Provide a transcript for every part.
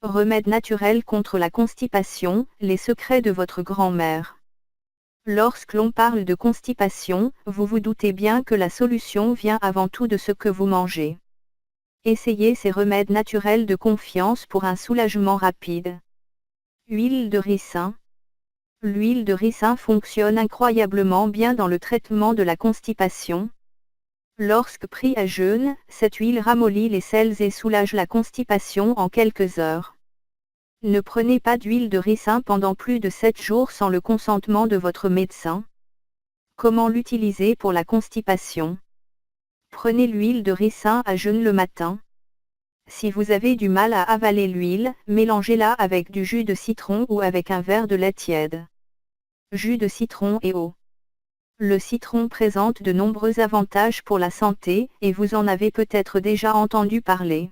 Remède naturel contre la constipation, les secrets de votre grand-mère. Lorsque l'on parle de constipation, vous vous doutez bien que la solution vient avant tout de ce que vous mangez. Essayez ces remèdes naturels de confiance pour un soulagement rapide. Huile de ricin. L'huile de ricin fonctionne incroyablement bien dans le traitement de la constipation. Lorsque pris à jeûne, cette huile ramollit les selles et soulage la constipation en quelques heures. Ne prenez pas d'huile de ricin pendant plus de 7 jours sans le consentement de votre médecin. Comment l'utiliser pour la constipation? Prenez l'huile de ricin à jeûne le matin. Si vous avez du mal à avaler l'huile, mélangez-la avec du jus de citron ou avec un verre de lait tiède. Jus de citron et eau. Le citron présente de nombreux avantages pour la santé, et vous en avez peut-être déjà entendu parler.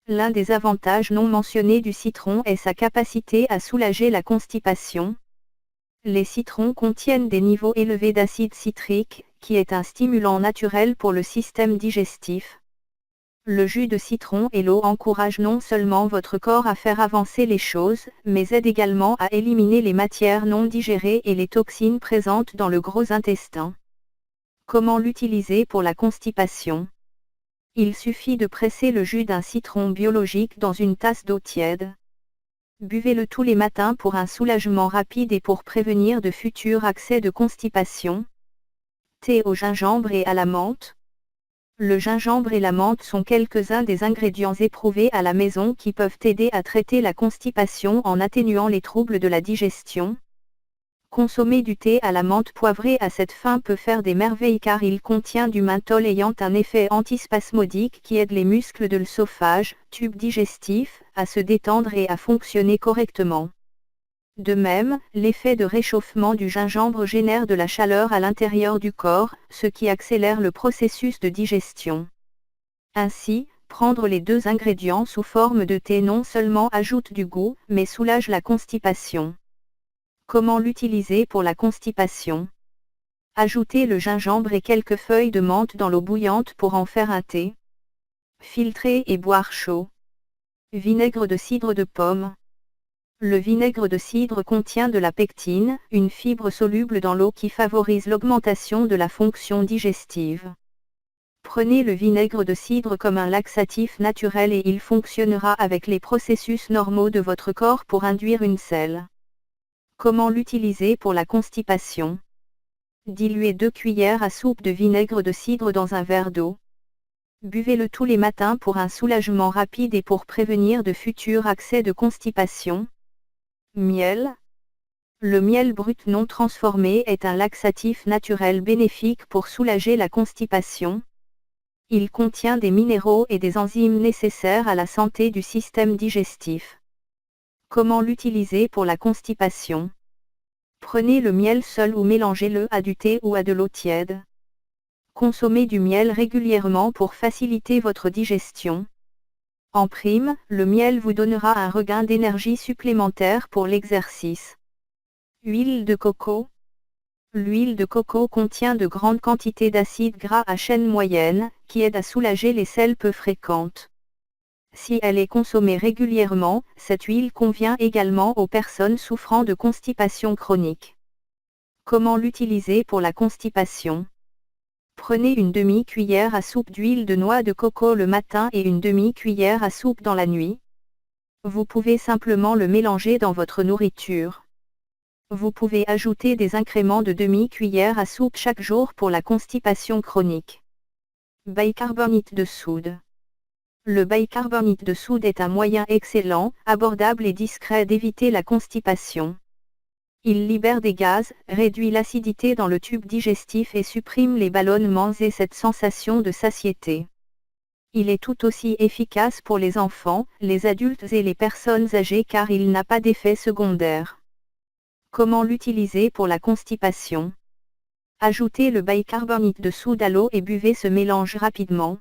L'un des avantages non mentionnés du citron est sa capacité à soulager la constipation. Les citrons contiennent des niveaux élevés d'acide citrique, qui est un stimulant naturel pour le système digestif. Le jus de citron et l'eau encouragent non seulement votre corps à faire avancer les choses, mais aident également à éliminer les matières non digérées et les toxines présentes dans le gros intestin. Comment l'utiliser pour la constipation? Il suffit de presser le jus d'un citron biologique dans une tasse d'eau tiède. Buvez-le tous les matins pour un soulagement rapide et pour prévenir de futurs accès de constipation. Thé au gingembre et à la menthe. Le gingembre et la menthe sont quelques-uns des ingrédients éprouvés à la maison qui peuvent aider à traiter la constipation en atténuant les troubles de la digestion. Consommer du thé à la menthe poivrée à cette fin peut faire des merveilles car il contient du menthol ayant un effet antispasmodique qui aide les muscles de l'œsophage, tube digestif, à se détendre et à fonctionner correctement. De même, l'effet de réchauffement du gingembre génère de la chaleur à l'intérieur du corps, ce qui accélère le processus de digestion. Ainsi, prendre les deux ingrédients sous forme de thé non seulement ajoute du goût, mais soulage la constipation. Comment l'utiliser pour la constipation? Ajoutez le gingembre et quelques feuilles de menthe dans l'eau bouillante pour en faire un thé. Filtrer et boire chaud. Vinaigre de cidre de pomme. Le vinaigre de cidre contient de la pectine, une fibre soluble dans l'eau qui favorise l'augmentation de la fonction digestive. Prenez le vinaigre de cidre comme un laxatif naturel et il fonctionnera avec les processus normaux de votre corps pour induire une selle. Comment l'utiliser pour la constipation? Diluez 2 cuillères à soupe de vinaigre de cidre dans un verre d'eau. Buvez-le tous les matins pour un soulagement rapide et pour prévenir de futurs accès de constipation. Miel. Le miel brut non transformé est un laxatif naturel bénéfique pour soulager la constipation. Il contient des minéraux et des enzymes nécessaires à la santé du système digestif. Comment l'utiliser pour la constipation? Prenez le miel seul ou mélangez-le à du thé ou à de l'eau tiède. Consommez du miel régulièrement pour faciliter votre digestion. En prime, le miel vous donnera un regain d'énergie supplémentaire pour l'exercice. Huile de coco. L'huile de coco contient de grandes quantités d'acides gras à chaîne moyenne, qui aident à soulager les selles peu fréquentes. Si elle est consommée régulièrement, cette huile convient également aux personnes souffrant de constipation chronique. Comment l'utiliser pour la constipation? Prenez une demi-cuillère à soupe d'huile de noix de coco le matin et une demi-cuillère à soupe dans la nuit. Vous pouvez simplement le mélanger dans votre nourriture. Vous pouvez ajouter des incréments de demi-cuillère à soupe chaque jour pour la constipation chronique. Bicarbonate de soude. Le bicarbonate de soude est un moyen excellent, abordable et discret d'éviter la constipation. Il libère des gaz, réduit l'acidité dans le tube digestif et supprime les ballonnements et cette sensation de satiété. Il est tout aussi efficace pour les enfants, les adultes et les personnes âgées car il n'a pas d'effet secondaire. Comment l'utiliser pour la constipation? Ajoutez le bicarbonate de soude à l'eau et buvez ce mélange rapidement.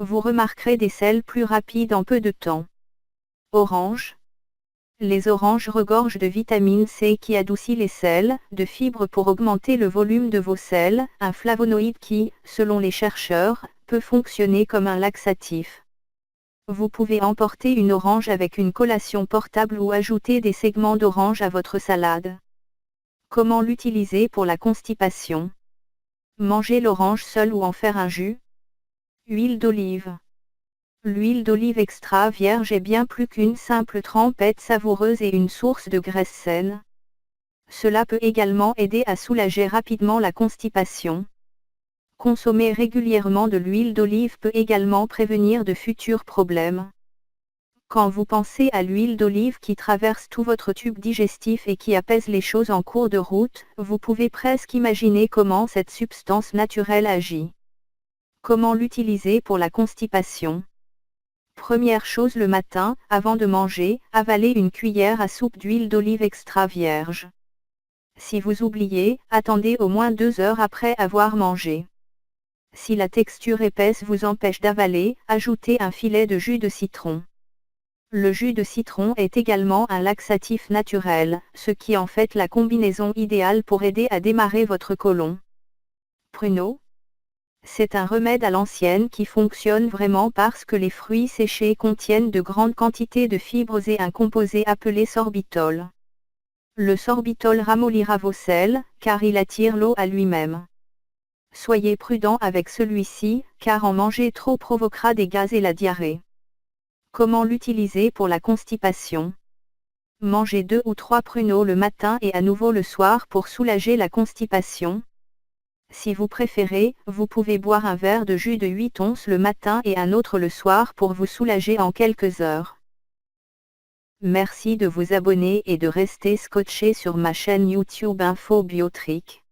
Vous remarquerez des selles plus rapides en peu de temps. Orange. Les oranges regorgent de vitamine C qui adoucit les selles, de fibres pour augmenter le volume de vos selles, un flavonoïde qui, selon les chercheurs, peut fonctionner comme un laxatif. Vous pouvez emporter une orange avec une collation portable ou ajouter des segments d'orange à votre salade. Comment l'utiliser pour la constipation? Manger l'orange seule ou en faire un jus? Huile d'olive. L'huile d'olive extra vierge est bien plus qu'une simple trempette savoureuse et une source de graisse saine. Cela peut également aider à soulager rapidement la constipation. Consommer régulièrement de l'huile d'olive peut également prévenir de futurs problèmes. Quand vous pensez à l'huile d'olive qui traverse tout votre tube digestif et qui apaise les choses en cours de route, vous pouvez presque imaginer comment cette substance naturelle agit. Comment l'utiliser pour la constipation? Première chose le matin, avant de manger, avalez une cuillère à soupe d'huile d'olive extra vierge. Si vous oubliez, attendez au moins 2 heures après avoir mangé. Si la texture épaisse vous empêche d'avaler, ajoutez un filet de jus de citron. Le jus de citron est également un laxatif naturel, ce qui en fait la combinaison idéale pour aider à démarrer votre côlon. Pruneau. C'est un remède à l'ancienne qui fonctionne vraiment parce que les fruits séchés contiennent de grandes quantités de fibres et un composé appelé sorbitol. Le sorbitol ramollira vos selles, car il attire l'eau à lui-même. Soyez prudent avec celui-ci, car en manger trop provoquera des gaz et la diarrhée. Comment l'utiliser pour la constipation? Mangez 2 ou 3 pruneaux le matin et à nouveau le soir pour soulager la constipation. Si vous préférez, vous pouvez boire un verre de jus de 8 onces le matin et un autre le soir pour vous soulager en quelques heures. Merci de vous abonner et de rester scotché sur ma chaîne YouTube Info Biotrick.